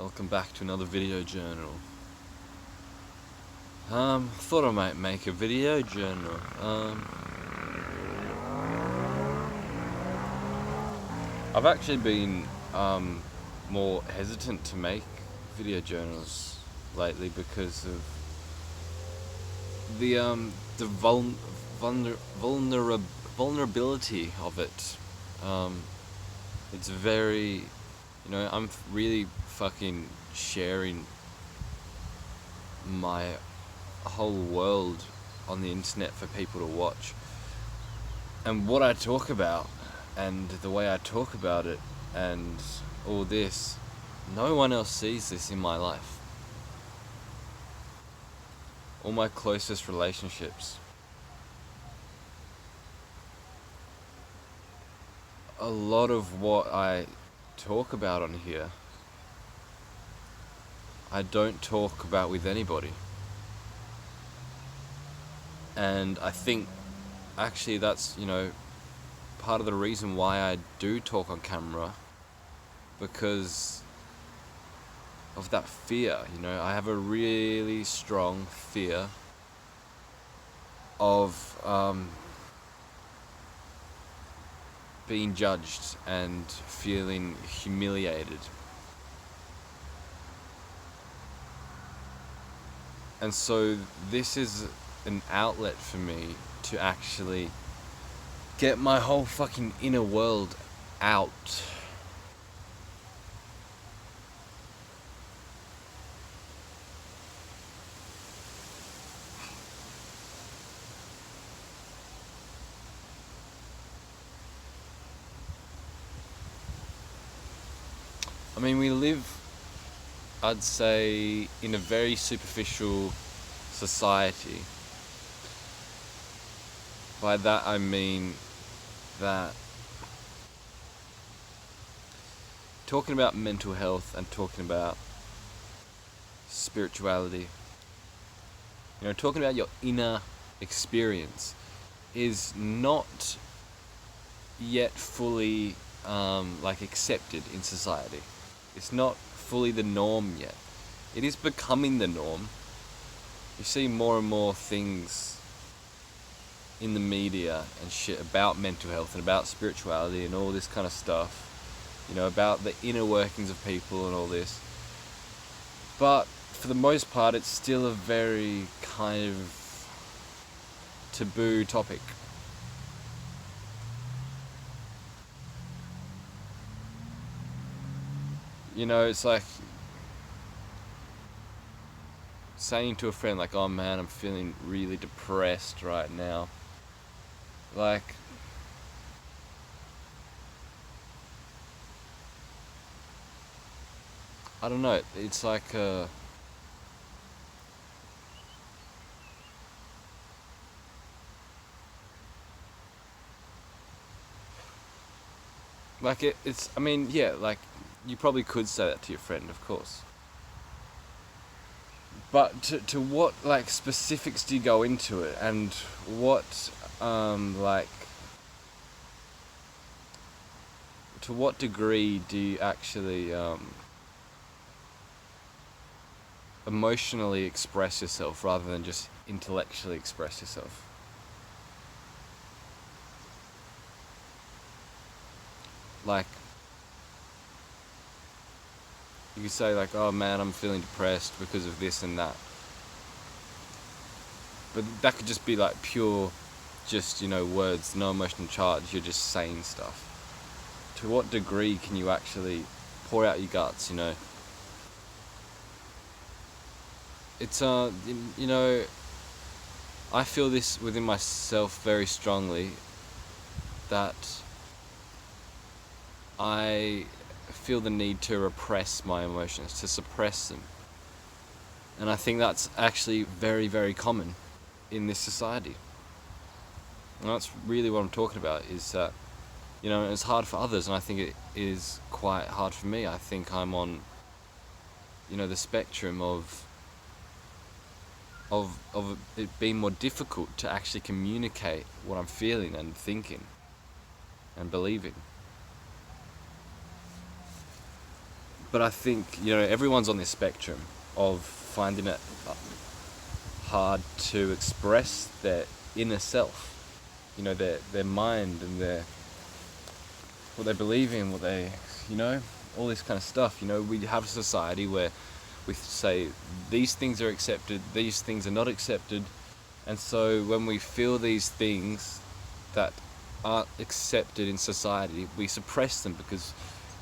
Welcome back to another video journal. Thought I might make a video journal. I've actually been more hesitant to make video journals lately because of the vulnerability of it. It's very, I'm really fucking sharing my whole world on the internet for people to watch. And what I talk about and the way I talk about it and all this, no one else sees this in my life. All my closest relationships, a lot of what I talk about on here, I don't talk about with anybody. And I think actually that's, part of the reason why I do talk on camera, because of that fear. I have a really strong fear of being judged and feeling humiliated. And so this is an outlet for me to actually get my whole fucking inner world out. I mean, we live, I'd say, in a very superficial society. By that I mean that talking about mental health and talking about spirituality, talking about your inner experience is not yet fully accepted in society. It's not fully the norm yet. It is becoming the norm. You see more and more things in the media and shit about mental health and about spirituality and all this kind of stuff, about the inner workings of people and all this. But for the most part, it's still a very kind of taboo topic. It's like saying to a friend, like, oh man, I'm feeling really depressed right now. Like, I don't know, it's like it's, I mean, yeah, like, you probably could say that to your friend, of course. But to what, specifics do you go into it? And what, to what degree do you actually, emotionally express yourself rather than just intellectually express yourself? Like, you could say, oh man, I'm feeling depressed because of this and that. But that could just be pure, just, words, no emotional charge, you're just saying stuff. To what degree can you actually pour out your guts, It's, I feel this within myself very strongly, that I feel the need to repress my emotions, to suppress them. And I think that's actually very, very common in this society. And that's really what I'm talking about, is that, it's hard for others, and I think it is quite hard for me. I think I'm on, the spectrum of it being more difficult to actually communicate what I'm feeling and thinking and believing. But I think, everyone's on this spectrum of finding it hard to express their inner self, their mind and what they believe in, what they, all this kind of stuff. We have a society where we say these things are accepted, these things are not accepted, and so when we feel these things that aren't accepted in society, we suppress them because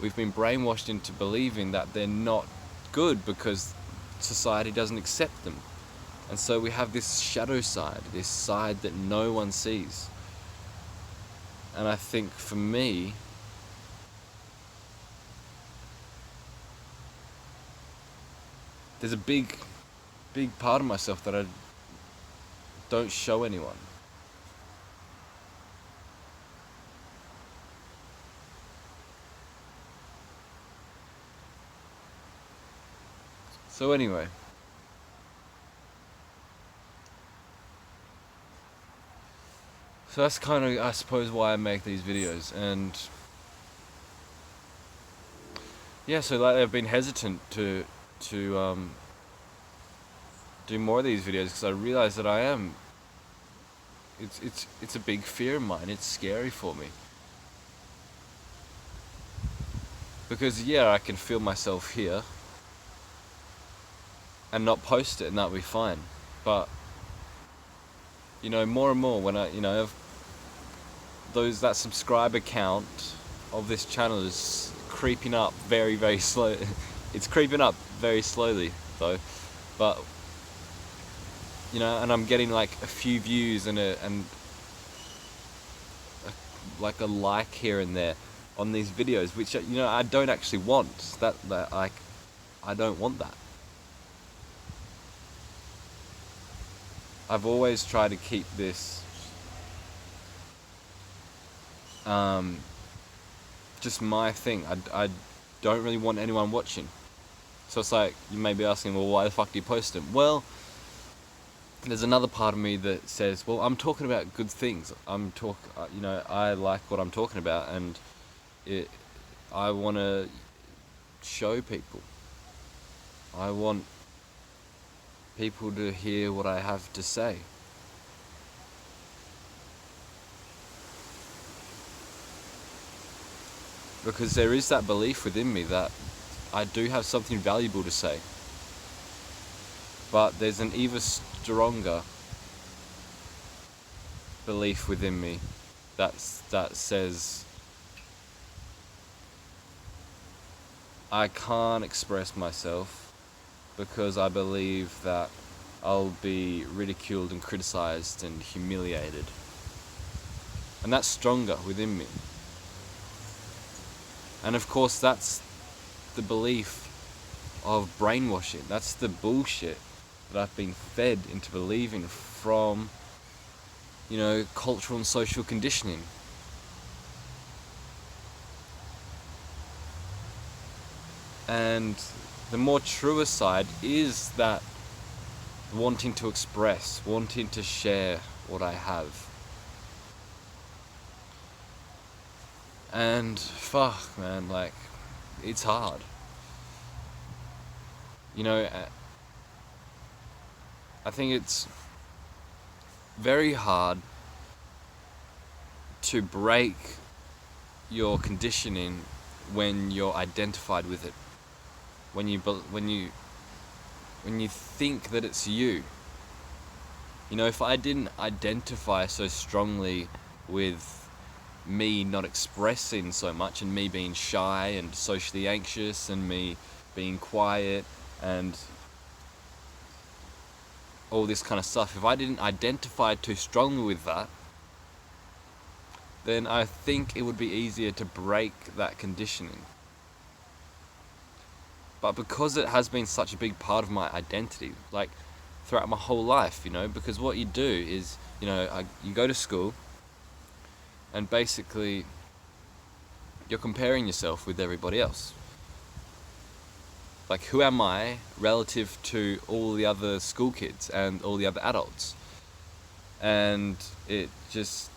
we've been brainwashed into believing that they're not good because society doesn't accept them. And so we have this shadow side, this side that no one sees. And I think for me, there's a big part of myself that I don't show anyone. So anyway, so that's kind of, I suppose, why I make these videos. And yeah, so like I've been hesitant to do more of these videos because I realize that it's a big fear of mine. It's scary for me because I can feel myself here and not post it, and that'll be fine. But more and more when I that subscriber count of this channel is creeping up very, very slow. It's creeping up very slowly though, but and I'm getting like a few views and like a like here and there on these videos, which I don't actually want. That I don't want that. I've always tried to keep this just my thing. I don't really want anyone watching. So it's like, you may be asking, well, why the fuck do you post them? Well, there's another part of me that says, well, I'm talking about good things. I like what I'm talking about, and I want to show people. I want people to hear what I have to say. Because there is that belief within me that I do have something valuable to say. But there's an even stronger belief within me that says I can't express myself because I believe that I'll be ridiculed and criticized and humiliated. And that's stronger within me. And of course that's the belief of brainwashing. That's the bullshit that I've been fed into believing from, cultural and social conditioning. And the more truer side is that wanting to express, wanting to share what I have. And fuck, man, like, it's hard. I think it's very hard to break your conditioning when you're identified with it. When you think that it's you. If I didn't identify so strongly with me not expressing so much, and me being shy and socially anxious, and me being quiet and all this kind of stuff, if I didn't identify too strongly with that, then I think it would be easier to break that conditioning. But because it has been such a big part of my identity, like throughout my whole life, because what you do is, you go to school, and basically you're comparing yourself with everybody else. Like, who am I relative to all the other school kids and all the other adults? And it just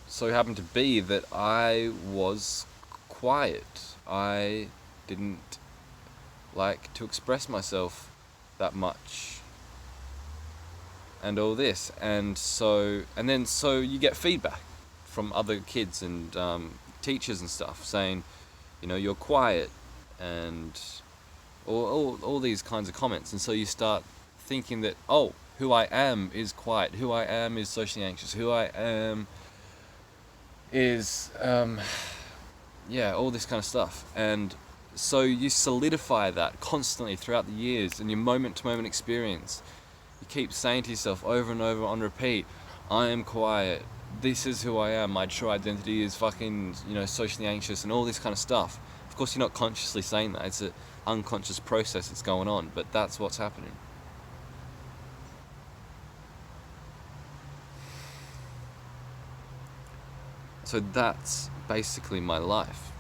so happened to be that I was quiet. I didn't like to express myself that much, and all this. And so you get feedback from other kids and teachers and stuff saying, you're quiet, and all these kinds of comments. And so you start thinking that, who I am is quiet, who I am is socially anxious, who I am is all this kind of stuff. And so you solidify that constantly throughout the years, and your moment to moment experience. You keep saying to yourself over and over on repeat, I am quiet, this is who I am, my true identity is fucking, socially anxious, and all this kind of stuff. Of course, you're not consciously saying that, it's an unconscious process that's going on, but that's what's happening. So that's basically my life.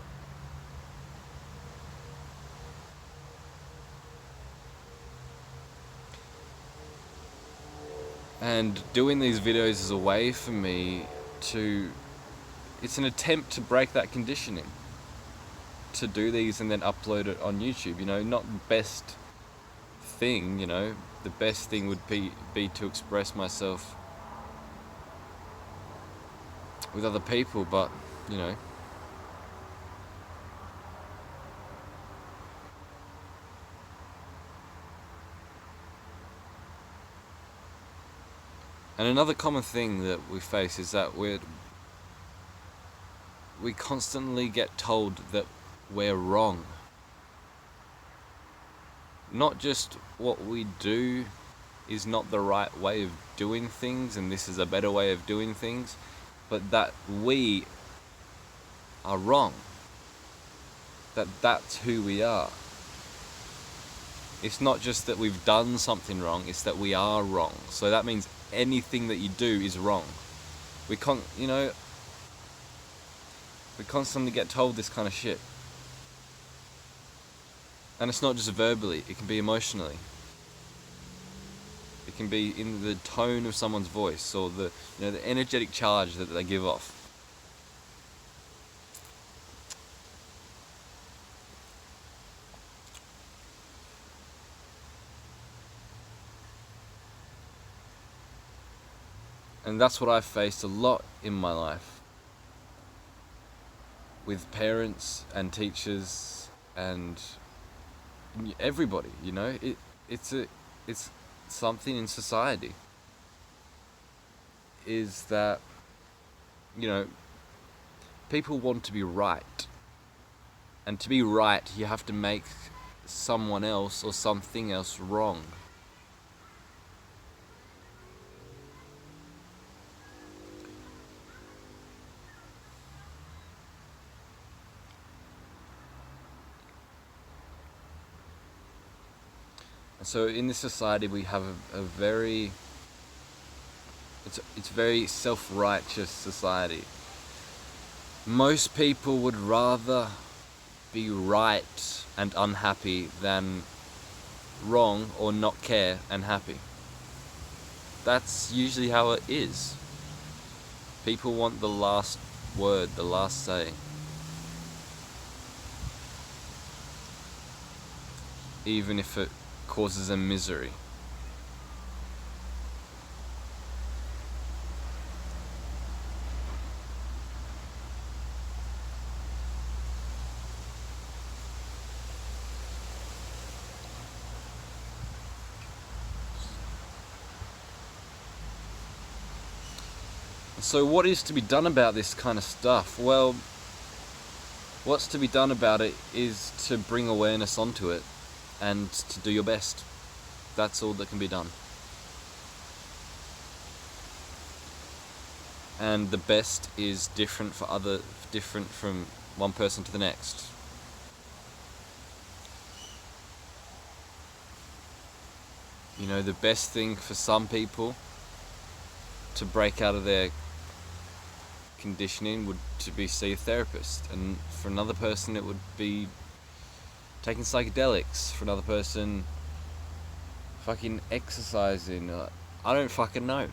And doing these videos is a way for me it's an attempt to break that conditioning. To do these and then upload it on YouTube, not the best thing, the best thing would be to express myself with other people, but, And another common thing that we face is that we constantly get told that we're wrong. Not just what we do is not the right way of doing things, and this is a better way of doing things, but that we are wrong. That's who we are. It's not just that we've done something wrong, it's that we are wrong. So that means anything that you do is wrong. We constantly get told this kind of shit. And it's not just verbally, it can be emotionally. It can be in the tone of someone's voice, or the energetic charge that they give off. And that's what I've faced a lot in my life. With parents and teachers and everybody, it's something in society. Is that, people want to be right. And to be right, you have to make someone else or something else wrong. So in this society we have a very self-righteous society. Most people would rather be right and unhappy than wrong or not care and happy. That's usually how it is. People want the last word, the last say. Even if it causes them misery. So what is to be done about this kind of stuff? Well, what's to be done about it is to bring awareness onto it and to do your best. That's all that can be done. And the best is different from one person to the next. The best thing for some people to break out of their conditioning would to be see a therapist, and for another person it would be taking psychedelics, for another person fucking exercising. I don't fucking know,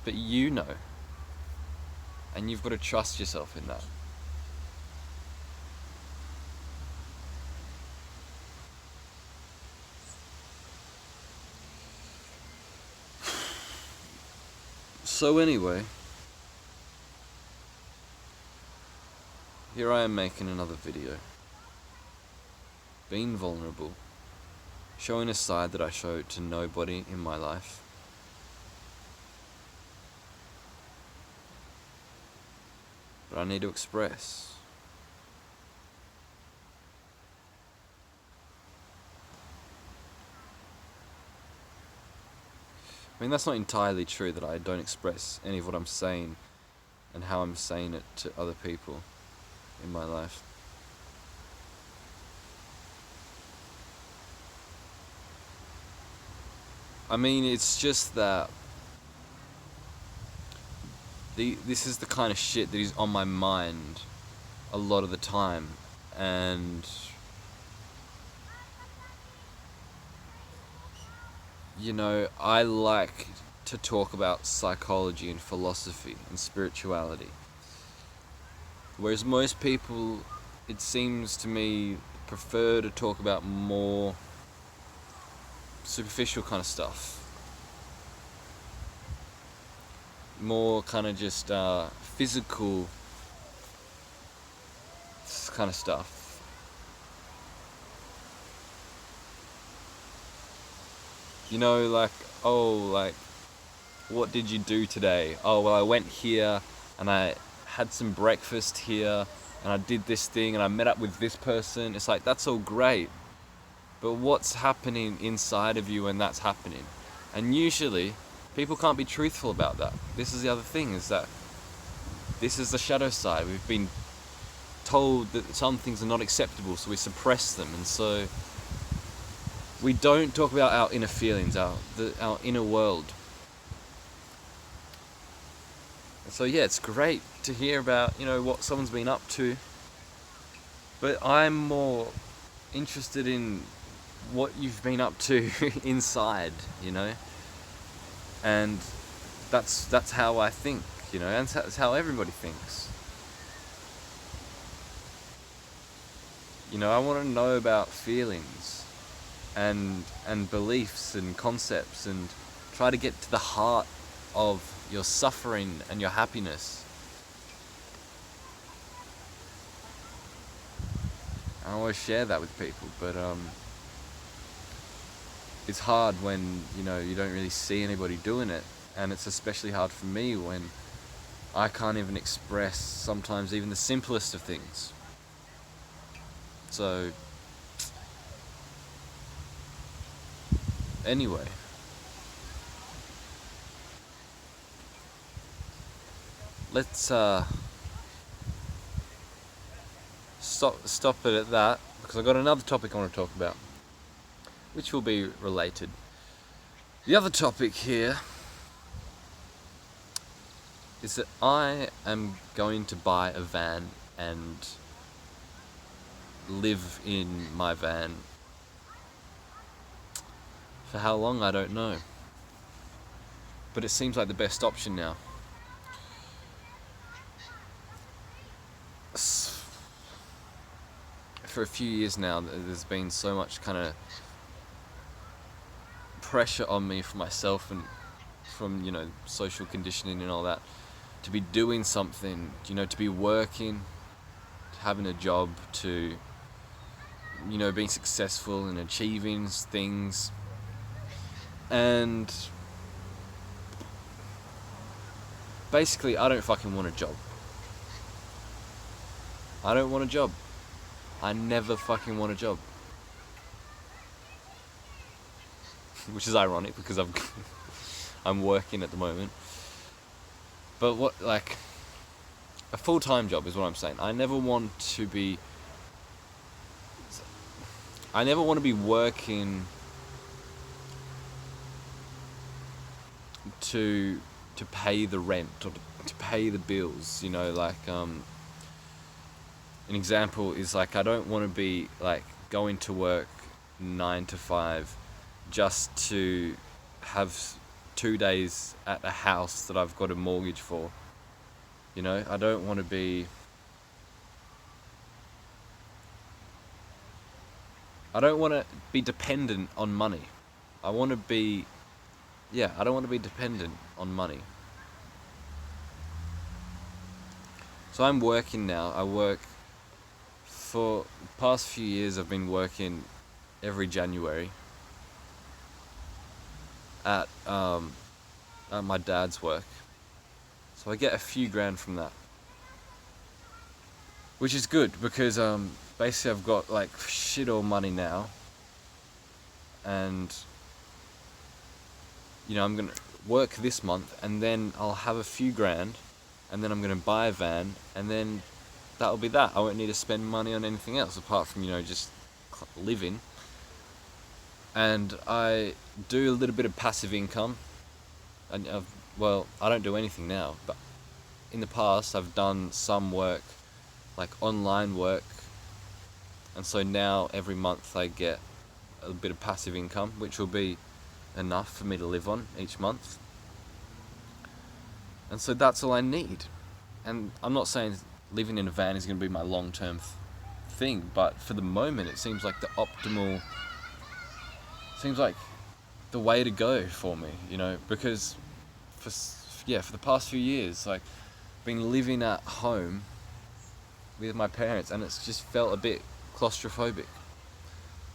but you know, and you've got to trust yourself in that. So anyway, here I am making another video. Being vulnerable. Showing a side that I show to nobody in my life. But I need to express. I mean, that's not entirely true that I don't express any of what I'm saying and how I'm saying it to other people in my life. I mean, it's just that this is the kind of shit that is on my mind a lot of the time, and you know, I like to talk about psychology and philosophy and spirituality, whereas most people, it seems to me, prefer to talk about more superficial kind of stuff, more kind of just physical kind of stuff. You know, like, oh, like, what did you do today? Oh, well, I went here and I had some breakfast here and I did this thing and I met up with this person. It's like, that's all great, but what's happening inside of you when that's happening? And usually people can't be truthful about that. This is the other thing, is that this is the shadow side. We've been told that some things are not acceptable, so we suppress them, and so we don't talk about our inner feelings, our inner world. And so yeah, it's great to hear about, you know, what someone's been up to, but I'm more interested in what you've been up to inside, you know, and that's how I think, you know, and that's how everybody thinks. You know, I want to know about feelings and beliefs and concepts, and try to get to the heart of your suffering and your happiness. I always share that with people, but it's hard when, you know, you don't really see anybody doing it, and it's especially hard for me when I can't even express sometimes even the simplest of things. So anyway, let's stop it at that, because I've got another topic I want to talk about, which will be related. The other topic here is that I am going to buy a van and live in my van. For how long, I don't know. But it seems like the best option now. For a few years now, there's been so much kind of pressure on me from myself and from, you know, social conditioning and all that, to be doing something, you know, to be working, to having a job, to, you know, being successful and achieving things. And basically, I don't fucking want a job. I don't want a job. I never fucking want a job. Which is ironic, because I'm working at the moment. But what, like, a full-time job is what I'm saying. I never want to be working to pay the rent or to pay the bills, you know, like an example is, like, I don't want to be like going to work 9 to 5 just to have 2 days at a house that I've got a mortgage for. You know, I don't want to be dependent on money. I don't want to be dependent on money. So I'm working now. I work for the past few years. I've been working every January at my dad's work. So I get a few grand from that, which is good because basically I've got like shit all money now, and I'm gonna work this month, and then I'll have a few grand, and then I'm gonna buy a van, and then that'll be that. I won't need to spend money on anything else apart from just living. And I do a little bit of passive income, and I don't do anything now, but in the past I've done some work, like online work, and so now every month I get a bit of passive income, which will be enough for me to live on each month. And so that's all I need. And I'm not saying living in a van is going to be my long-term thing, but for the moment it seems like the way to go for me, because for the past few years, like, been living at home with my parents, and it's just felt a bit claustrophobic.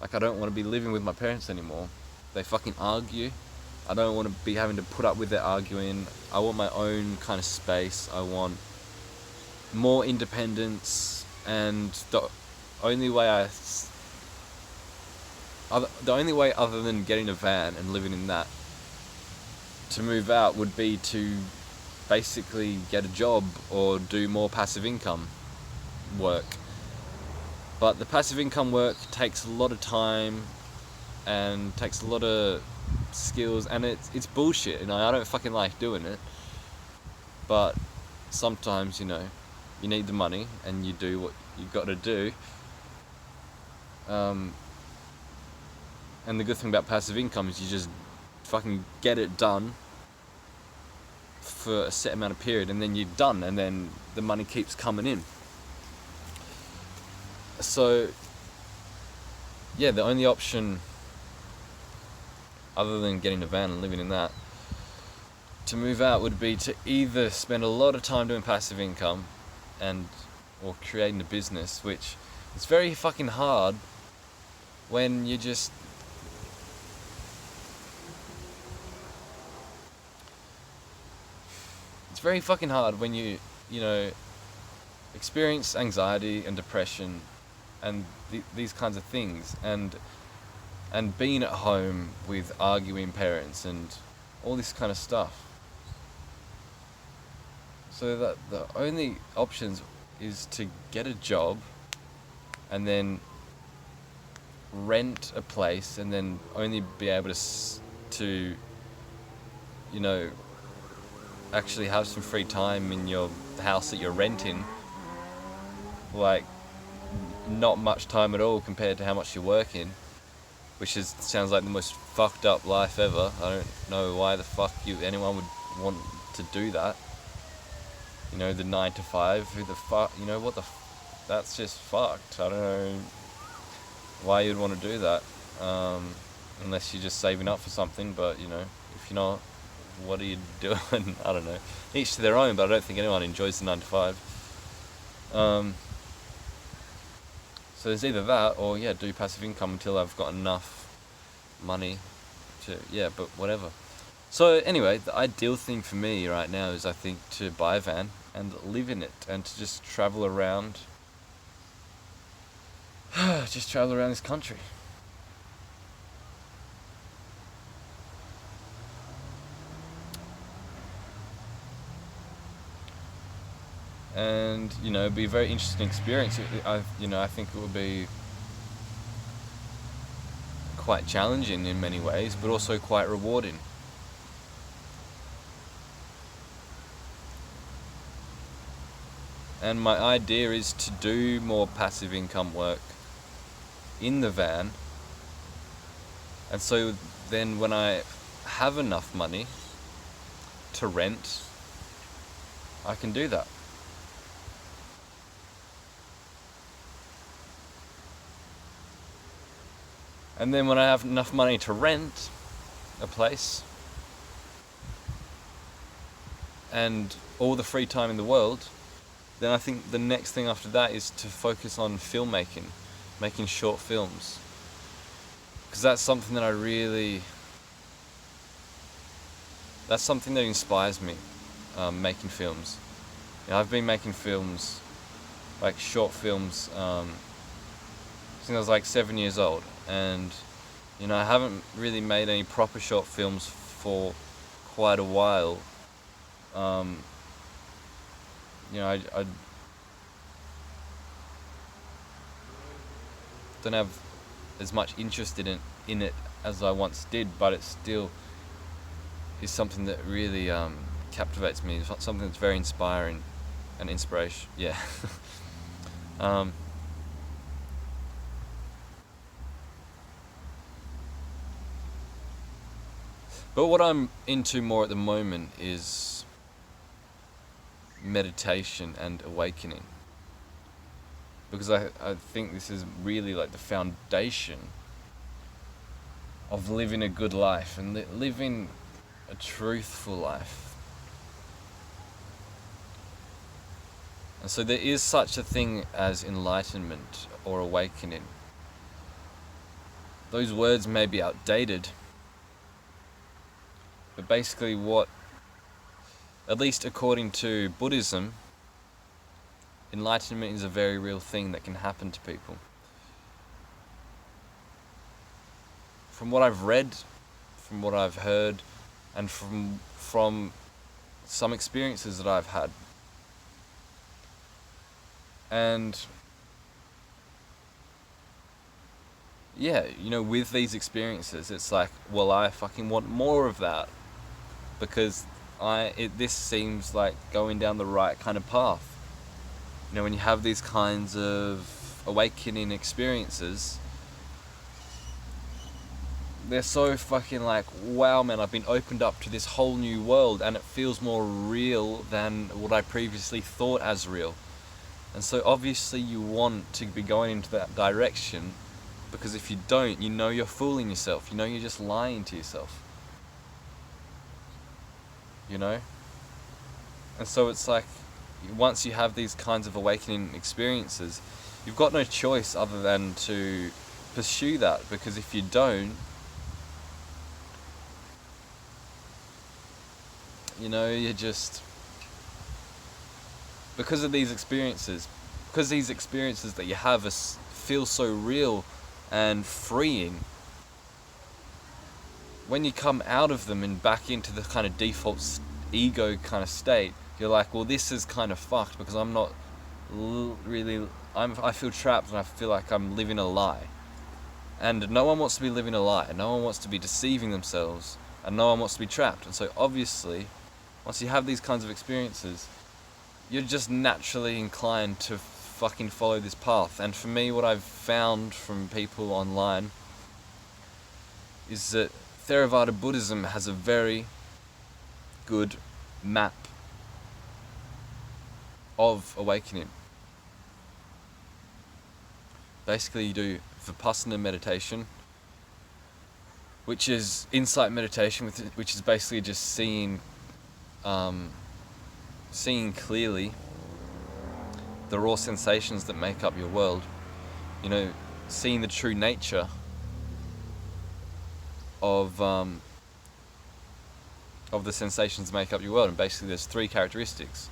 Like, I don't want to be living with my parents anymore. They fucking argue. I don't want to be having to put up with their arguing. I want my own kind of space. I want more independence, and the only way other than getting a van and living in that to move out would be to basically get a job or do more passive income work. But the passive income work takes a lot of time and takes a lot of skills, and it's bullshit. I don't fucking like doing it. But sometimes, you need the money and you do what you got to do. And the good thing about passive income is you just fucking get it done for a set amount of period, and then you're done, and then the money keeps coming in. So, yeah, the only option other than getting a van and living in that to move out would be to either spend a lot of time doing passive income or creating a business, which is very fucking hard when you just very fucking hard when you experience anxiety and depression and these kinds of things, and being at home with arguing parents and all this kind of stuff. So that the only options is to get a job and then rent a place, and then only be able to actually have some free time in your house that you're renting, like not much time at all compared to how much you're working, which sounds like the most fucked up life ever. I don't know why the fuck anyone would want to do that. The 9 to 5, who the fuck, that's just fucked. I don't know why you'd want to do that, unless you're just saving up for something, but if you're not, what are you doing? I don't know. Each to their own, but I don't think anyone enjoys the 9 to 5. So there's either that or do passive income until I've got enough money to but whatever. So anyway, the ideal thing for me right now is, I think, to buy a van and live in it, and to just travel around this country. And it'd be a very interesting experience. I think it would be quite challenging in many ways, but also quite rewarding. And my idea is to do more passive income work in the van, and so then when I have enough money to rent, I can do that. And then when I have enough money to rent a place and all the free time in the world, then I think the next thing after that is to focus on filmmaking, making short films, because that's something that that's something that inspires me, making films. I've been making films, like short films, since I was like 7 years old, and I haven't really made any proper short films for quite a while. Um, I don't have as much interest in it as I once did, but it still is something that really captivates me. It's something that's very inspiring and inspiration. Yeah. um, but what I'm into more at the moment is meditation and awakening, because I think this is really like the foundation of living a good life and living a truthful life. And so there is such a thing as enlightenment or awakening. Those words may be outdated, but basically what, at least according to Buddhism, enlightenment is a very real thing that can happen to people. From what I've read, from what I've heard, and from some experiences that I've had. And yeah, with these experiences, it's like, well, I fucking want more of that, because this seems like going down the right kind of path. When you have these kinds of awakening experiences, they're so fucking like, wow, man, I've been opened up to this whole new world, and it feels more real than what I previously thought as real. And so obviously you want to be going into that direction, because if you don't, you're fooling yourself. You're just lying to yourself. And so it's like, once you have these kinds of awakening experiences, you've got no choice other than to pursue that, because if you don't, you're just, because these experiences that you have feel so real and freeing, when you come out of them and back into the kind of default ego kind of state, you're like, well, this is kind of fucked, because I'm not really, I feel trapped, and I feel like I'm living a lie. And no one wants to be living a lie, and no one wants to be deceiving themselves, and no one wants to be trapped. And so obviously, once you have these kinds of experiences, you're just naturally inclined to fucking follow this path. And for me, what I've found from people online is that Theravada Buddhism has a very good map of awakening. Basically, you do Vipassana meditation, which is insight meditation, which is basically just seeing clearly the raw sensations that make up your world. Seeing the true nature of the sensations that make up your world. And basically there's 3 characteristics.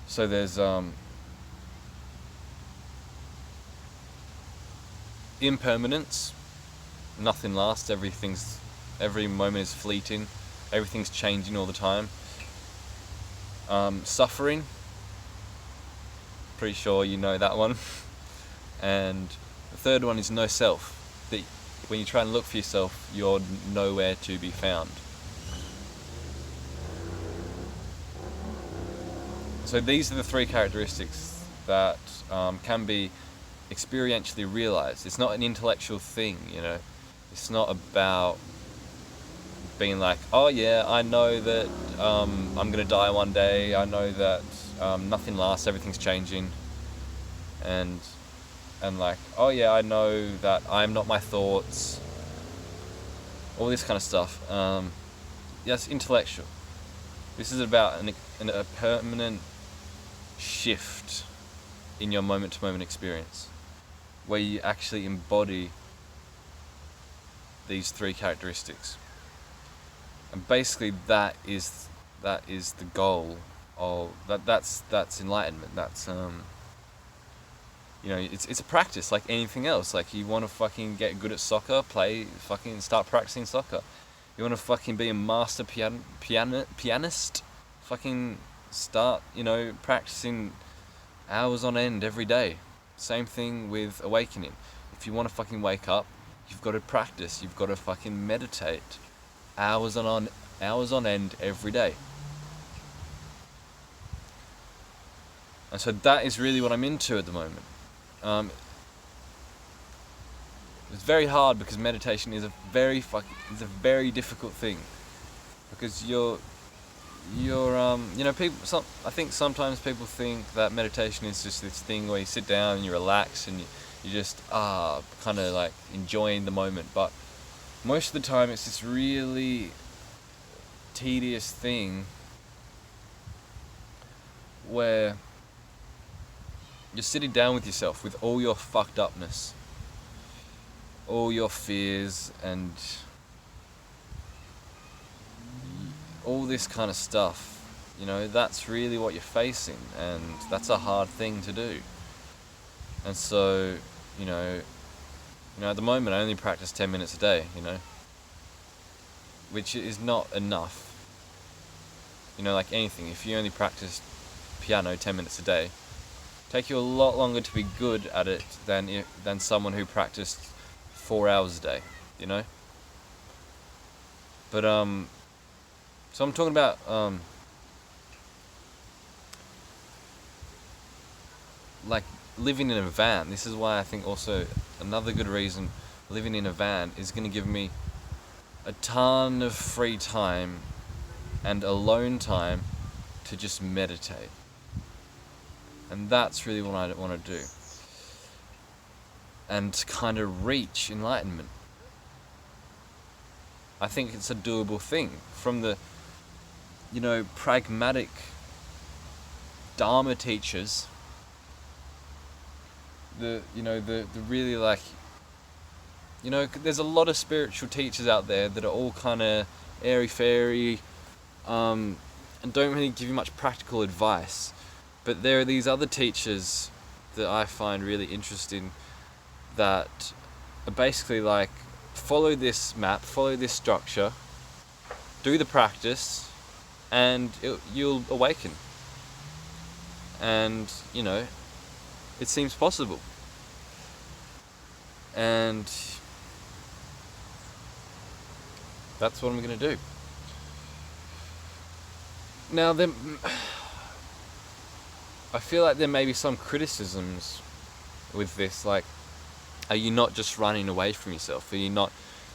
So there's impermanence. Nothing lasts. Every moment is fleeting. Everything's changing all the time. Suffering. Pretty sure you know that one. And the third one is no self. That when you try and look for yourself, you're nowhere to be found. So these are the 3 characteristics that can be experientially realized. It's not an intellectual thing, It's not about being like, oh yeah, I know that I'm going to die one day. I know that nothing lasts, everything's changing. And like, oh yeah, I know that I'm not my thoughts. All this kind of stuff. Yes, intellectual. This is about a permanent shift in your moment-to-moment experience, where you actually embody these three characteristics. And basically that is the goal of that's enlightenment. That's it's a practice like anything else. Like, you want to fucking get good at soccer, start practicing soccer. You want to fucking be a master pianist, fucking start, practicing hours on end every day. Same thing with awakening. If you want to fucking wake up, you've got to practice. You've got to fucking meditate hours on end every day. And so that is really what I'm into at the moment. It's very hard because meditation is a very difficult thing, because I think sometimes people think that meditation is just this thing where you sit down and you relax and you just kind of like enjoying the moment, but most of the time it's this really tedious thing where you're sitting down with yourself with all your fucked upness, all your fears, and all this kind of stuff. That's really what you're facing, and that's a hard thing to do. And so, at the moment I only practice 10 minutes a day, which is not enough. Like anything, if you only practice piano 10 minutes a day, take you a lot longer to be good at it than someone who practiced 4 hours a day, But so I'm talking about like living in a van. This is why I think also another good reason living in a van is going to give me a ton of free time and alone time to just meditate. And that's really what I want to do. And to kind of reach enlightenment. I think it's a doable thing. From the, pragmatic Dharma teachers, the really like, there's a lot of spiritual teachers out there that are all kind of airy-fairy, and don't really give you much practical advice. But there are these other teachers that I find really interesting that are basically like, follow this map, follow this structure, do the practice, and you'll awaken. And, it seems possible. And that's what I'm going to do. Now, I feel like there may be some criticisms with this, like, are you not just running away from yourself? Are you not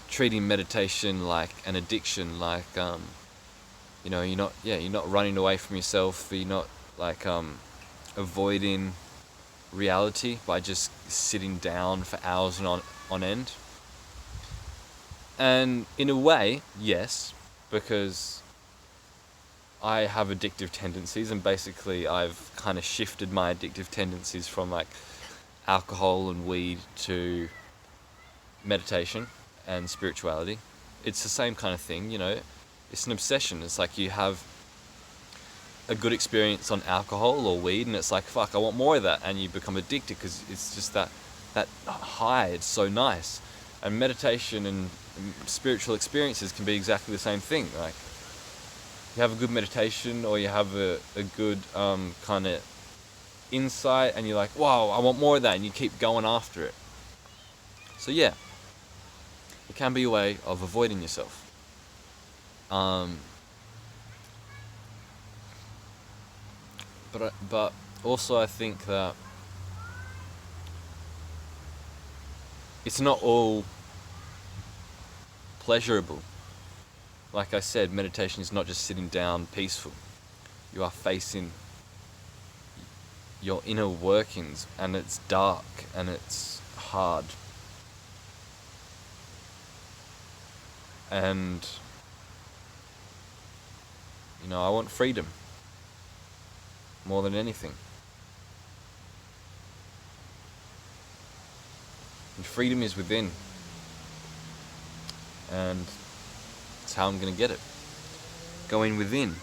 treating meditation like an addiction? Like, you're not running away from yourself. Are you not like avoiding reality by just sitting down for hours on end? And in a way, yes, because I have addictive tendencies, and basically I've kind of shifted my addictive tendencies from like alcohol and weed to meditation and spirituality. It's the same kind of thing, it's an obsession. It's like you have a good experience on alcohol or weed and it's like, fuck, I want more of that, and you become addicted because it's just that high. It's so nice. And meditation and spiritual experiences can be exactly the same thing. Like, you have a good meditation or you have a good kind of insight and you're like, wow, I want more of that, and you keep going after it. So yeah, it can be a way of avoiding yourself. But also I think that it's not all pleasurable. Like I said, meditation is not just sitting down peaceful. You are facing your inner workings, and it's dark and it's hard. And I want freedom more than anything. freedom is within. And that's how I'm going to get it. Going within.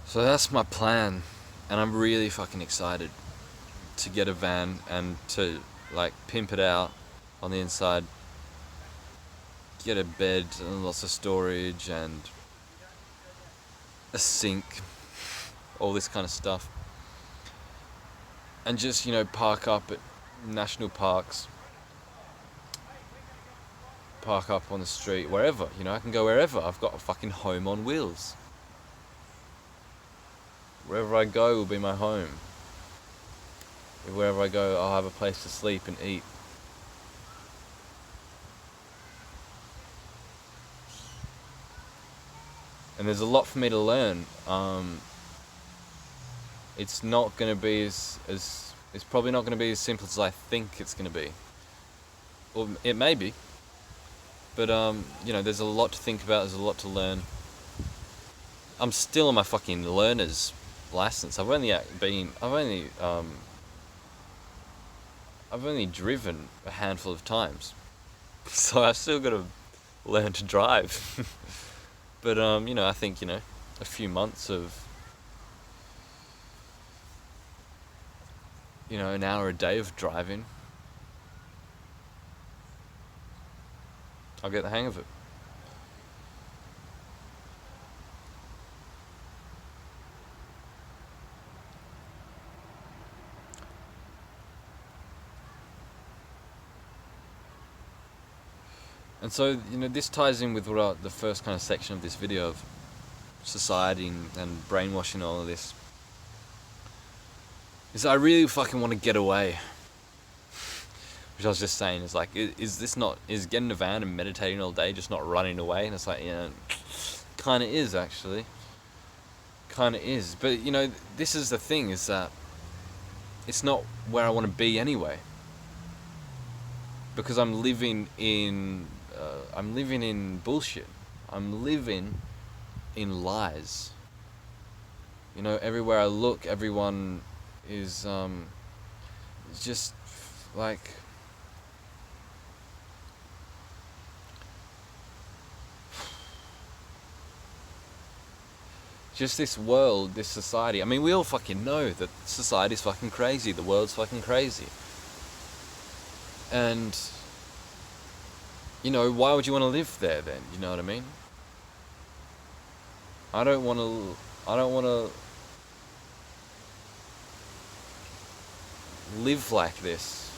So that's my plan, and I'm really fucking excited to get a van and to like pimp it out on the inside, get a bed and lots of storage and a sink, all this kind of stuff, and just, you know, park up at national parks, park up on the street, wherever, you know, I can go wherever. I've got a fucking home on wheels. Wherever I go will be my home. Wherever I go, I'll have a place to sleep and eat. And there's a lot for me to learn. It's not going to be as it's probably not going to be as simple as I think it's going to be. Or it may be. But you know, there's a lot to think about. There's a lot to learn. I'm still on my fucking learner's license. I've only driven a handful of times, so I've still got to learn to drive. But you know, I think, you know, a few months of, you know, an hour a day of driving, I'll get the hang of it. And so, you know, this ties in with what the first kind of section of this video of society and brainwashing, all of this. Is I really fucking want to get away. Which I was just saying, is like, is getting a van and meditating all day just not running away? And it's like, yeah, kind of is, actually. Kind of is. But, you know, this is the thing, is that it's not where I want to be anyway. Because I'm living in bullshit. I'm living in lies. You know, everywhere I look, everyone is just like, just this world, this society. I mean, we all fucking know that society's fucking crazy, the world's fucking crazy. And, you know, why would you want to live there then? You know what I mean? I don't want to live like this.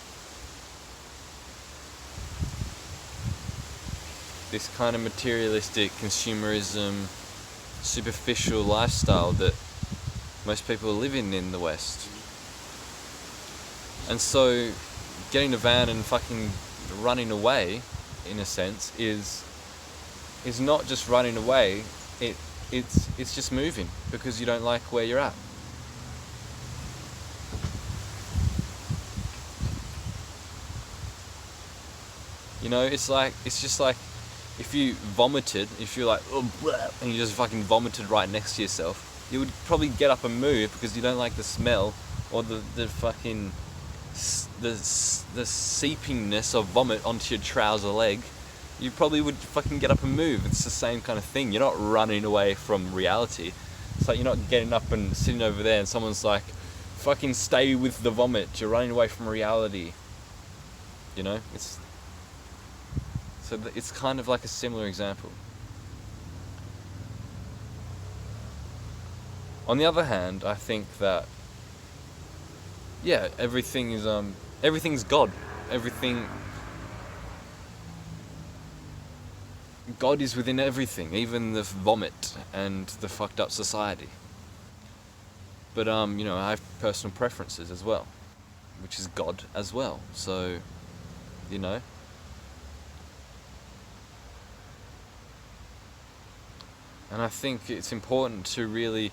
This kind of materialistic, consumerism, superficial lifestyle that most people are living in the West. And so, getting a van and fucking running away, in a sense, is not just running away. It's just moving because you don't like where you're at. You know, it's just like if you vomited, if you're like, oh, blah, and you just fucking vomited right next to yourself, you would probably get up and move because you don't like the smell or the fucking the seepingness of vomit onto your trouser leg. You probably would fucking get up and move. It's the same kind of thing. You're not running away from reality. It's like you're not getting up and sitting over there and someone's like, fucking stay with the vomit. You're running away from reality. You know? It's kind of like a similar example. On the other hand, I think that, yeah, everything's God. God is within everything, even the vomit and the fucked up society. But you know, I have personal preferences as well, which is God as well. So, you know. And I think it's important to really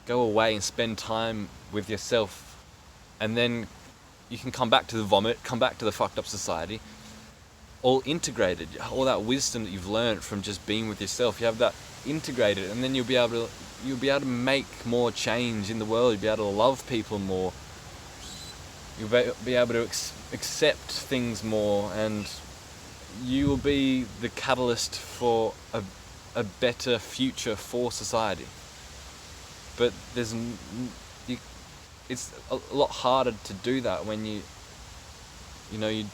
go away and spend time with yourself, and then you can come back to the vomit, come back to the fucked up society, all integrated. All that wisdom that you've learned from just being with yourself, you have that integrated, and then you'll be able to make more change in the world. You'll be able to love people more. You'll be able to accept things more, and you will be the catalyst for a better future for society. But it's a lot harder to do that when you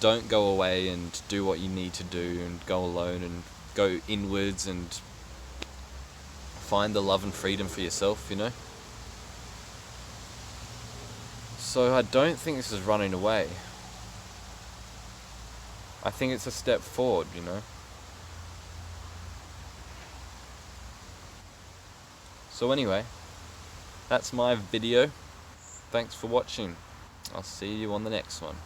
don't go away and do what you need to do and go alone and go inwards and find the love and freedom for yourself, So I don't think this is running away. I think it's a step forward, So anyway, that's my video. Thanks for watching. I'll see you on the next one.